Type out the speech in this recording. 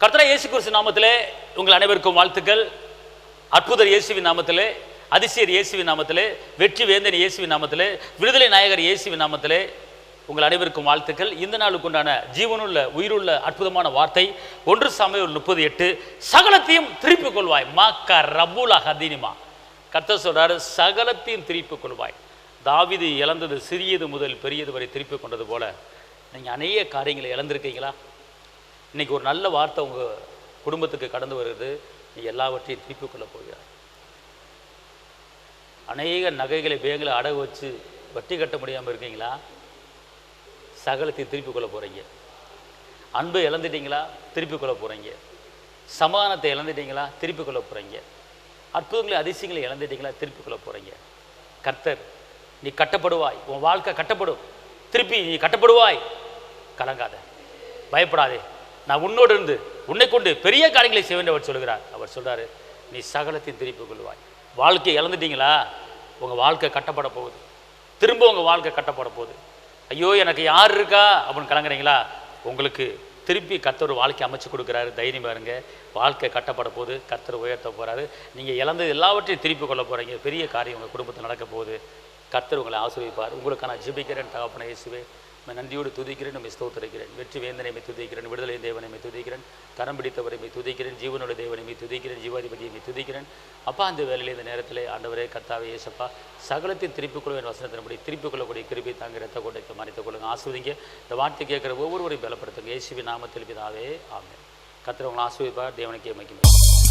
கர்த்தராகிய இயேசு கிறிஸ்து நாமத்திலே உங்கள் அனைவருக்கும் வாழ்த்துக்கள். அற்புதர் இயேசுவின் நாமத்திலே, அதிசயர் இயேசுவின் நாமத்திலே, வெற்றி வேந்தன் இயேசுவின் நாமத்திலே, விடுதலை நாயகர் இயேசுவின் நாமத்திலே உங்கள் அனைவருக்கும் வாழ்த்துக்கள். இந்த நாளுக்கு உண்டான ஜீவனுள்ள உயிருள்ள அற்புதமான வார்த்தை 1 சாமுவேல் 30:8, சகலத்தையும் திருப்பிக் கொள்வாய். மாக்கா ரபுலா ஹதீனிமா. கர்த்தர் சொல்றாரு, சகலத்தையும் திருப்பிக் கொள்வாய். தாவீது இழந்தது சிறியது முதல் பெரியது வரை திருப்பி கொண்டது போல நீங்கள் அநேக காரியங்களை இழந்திருக்கீங்களா? இன்றைக்கி ஒரு நல்ல வார்த்தை உங்கள் குடும்பத்துக்கு கடந்து வருது. நீ எல்லாவற்றையும் திருப்பிக் கொள்ள போகிறார். அநேக நகைகளை பேங்கில் அடகு வச்சு வட்டி கட்ட முடியாமல் இருக்கீங்களா? சகலத்தையும் திருப்பிக் கொள்ள போகிறீங்க. அன்பை இழந்துட்டீங்களா? திருப்பிக் கொள்ள போகிறீங்க. சமாதானத்தை இழந்துட்டீங்களா? திருப்பிக் கொள்ள போகிறீங்க. அற்புதங்களை அதிசயங்களை இழந்துட்டீங்களா? திருப்பிக் கொள்ள போகிறீங்க. கர்த்தர், நீ கட்டப்படுவாய், உன் வாழ்க்கை கட்டப்படும், திருப்பி நீ கட்டப்படுவாய், கலங்காத, பயப்படாதே, நான் உன்னோடு இருந்து உன்னை கொண்டு பெரிய காரியங்களை செய்ய வேண்டும் அவர் சொல்கிறார். அவர் சொல்கிறாரு, நீ சகலத்தையும் திருப்பிக் கொள்வாய். வாழ்க்கையை இழந்துட்டீங்களா? உங்கள் வாழ்க்கை கட்டப்பட போகுது. திரும்ப உங்கள் வாழ்க்கை கட்டப்பட போகுது. ஐயோ எனக்கு யார் இருக்கா அப்படின்னு கலங்குறீங்களா? உங்களுக்கு திருப்பி கர்த்தர் ஒரு வாழ்க்கை அமைச்சு கொடுக்குறாரு. தைரியமாக இருங்க. வாழ்க்கை கட்டப்பட போகுது. கர்த்தர் உயர்த்த போகிறாரு. நீங்கள் இழந்தது எல்லாவற்றையும் திருப்பி கொள்ள போகிறீங்க. பெரிய காரியம் உங்கள் குடும்பத்தில் நடக்க போகுது. கர்த்தர் உங்களை ஆசீர்வதிப்பார். உங்களுக்கு நான் ஜெபிக்கிறேன். தகப்பனே இயேசுவே, நன்றியோடு துதிக்கிறேன், நம்மை ஸ்தோத்திரிக்கிறேன். வெற்றி வேந்தனை துதிக்கிறேன், விடுதலை தேவனை துதிக்கிறேன், கரம் பிடித்தவரை துதிக்கிறேன், ஜீவனுடைய தேவனை துதிக்கிறேன், ஜீவாதிபதியை துதிக்கிறேன். அப்பா, அந்த வேலையில் இந்த நேரத்தில் ஆண்டவரே கர்த்தாவே இயேசப்பா, சகலத்தையும் திருப்பிக் கொள்வேன் வசனத்தின்படி திருப்பிக் கொள்ளக்கூடிய கிருபை தாங்க ரத்த கொண்டைக்கு மறைத்துக் கொள்ளுங்க. ஆஸ்வதிங்க. இந்த வார்த்தை கேட்குற ஒவ்வொருவரையும் பலப்படுத்துங்க. இயேசுவின் நாமத்தில் பிதாவே, ஆமென். கர்த்தர் உங்களை ஆசீர்வதிப்பார். தேவனுக்கே மகிமை.